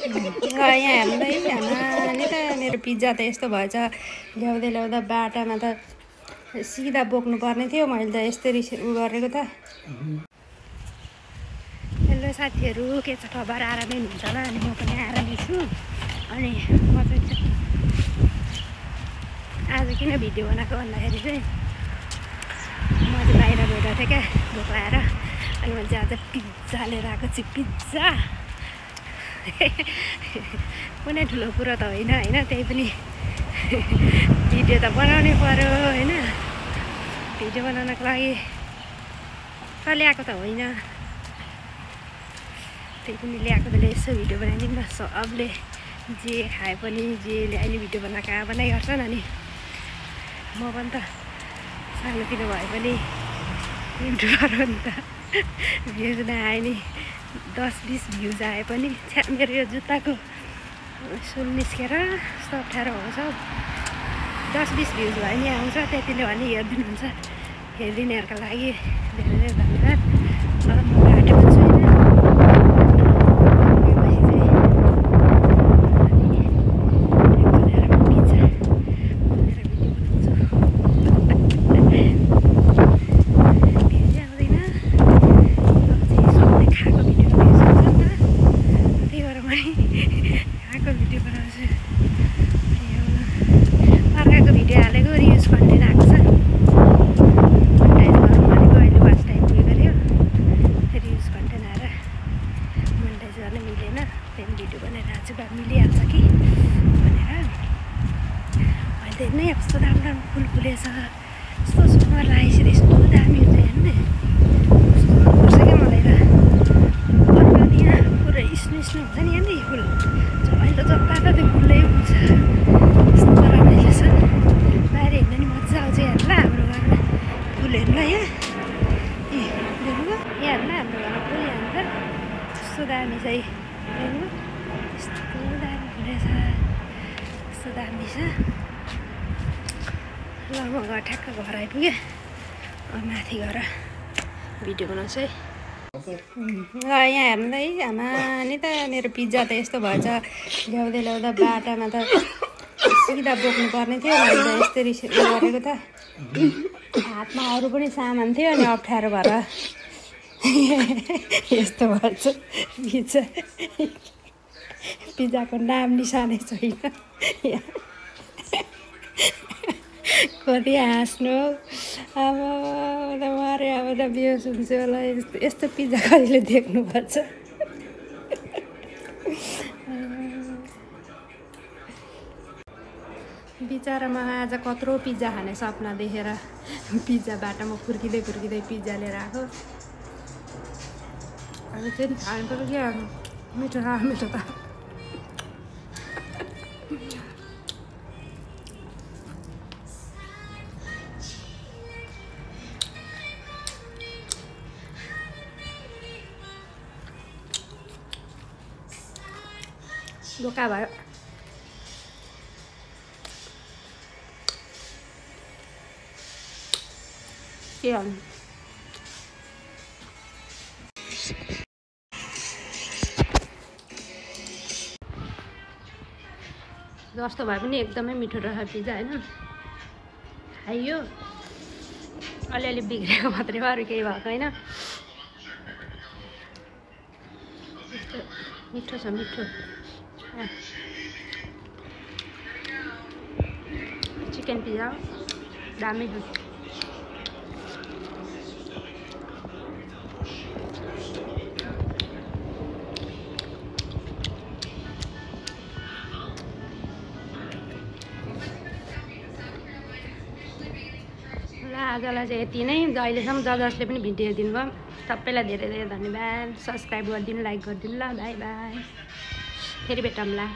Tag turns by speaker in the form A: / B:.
A: यहाँ हेर्दै आमाले त मेरो पिज्जा त यस्तो भएछ ल्याउँदै ल्याउँदा बाटामा त सिधा बोक्नु पर्ने थियो मैले त यस्तरी गरेको त। हेलो साथीहरू, के छ खबर? आरामै हुनुहुन्छ होला? अनि म पनि आरामै छु। अनि म चाहिँ आज किन भिडियो बनाएको भन्दाखेरि चाहिँ म चाहिँ बाहिर गएर थिएँ क्या भोक लाएर। अनि मैले चाहिँ आज पिज्जा लिएर आएको छु। पिज्जा कुनै ठुलो कुरो त होइन होइन, त्यही पनि भिडियो त बनाउनै पर्यो होइन। भिडियो बनाउनको लागि ल्याएको त होइन, त्यही पनि ल्याएको त यसो भिडियो बनाइदिउँ न। सबले जे खाए पनि जे ल्याइने भिडियो बनाइ गर्छन्। अनि म पनि त सानोतिनो भए पनि युट्युबर हो नि त। भ्युज नआए नि 10-20 भ्युज आए पनि मेरो यो जुत्ताको सुन निस्केर यस्तो अप्ठ्यारो हुन्छ। 10-20 भ्युज भयो नि आउँछ, त्यतिले भने हेरिदिनुहुन्छ। हेरिदिनेहरूको लागि धेरै धेरै धन्यवाद। अब म बाटोमा छुइनँ। मिलिहाल्छ कि भनेर अहिले नै यस्तो राम्रो फुल फुलेछ, यस्तो सुन्दर लागेछ, यस्तो दामी हुन्छ हेर्नु कस्तो मनपर्छ क्या मलाई त। अनि यहाँ पुरै स्नो हुन्छ नि यहाँ नि फुल, अहिले त जता त्यो फुलै हुन्छ, यस्तो रमाइलो छ। बाहिर हिँड्दा नि मजा आउँछ हेर्नु ल। हाम्रो घरमा फुल हेर्नु ल, यहाँ हेर्नु यहाँ हेर्नु हाम्रो घरमा फुल यहाँ त कस्तो दामी छ हेर्नु, यस्तो दामी फुलेछ, यस्तो दामी छ। ल म ठ्याक्क घर आइपुगेँ, माथि गएर भिडियो बनाउँछु है। ल यहाँ हेर्दै आमाले त मेरो पिज्जा त यस्तो भएछ ल्याउँदै ल्याउँदा बाटामा त सिधा बोक्नु पर्ने थियो मैले त यस्तरी गरेको त। हातमा अरू पनि सामान थियो अनि अप्ठ्यारो भएर यस्तो भएछ पिज्जा। पिज्जाको नाम निशानै छैन। कति हाँस्नु, अब त मरे, अब त बेहोस हुन्छु होला। यस्तो पिज्जा कहिले देख्नुपर्छ। बिचरामा आज कत्रो पिज्जा खाने सपना देखेर पिज्जा बाटोमा फुर्किँदै पिज्जा लिएर आएको। अनि चाहिँ खानु पर्यो क्या, मिठो मिठो त। धोका भयो। के गर्नु, जस्तो भए पनि एकदमै मिठो रहेछ पिज्जा होइन। खाइयो अलिअलि बिग्रेको मात्रै हो, अरू केही भएको होइन। मिठो छ मिठो। चिकन पिज्जा दामी छ। ल आजलाई चाहिँ यति नै। अहिलेसम्म जसले पनि भिडियो हेरिदिनु भयो सबैलाई धेरै धेरै धन्यवाद। सब्सक्राइब गरिदिनु, लाइक गरिदिनु ल। बाई बाई, फेरि भेटौँला।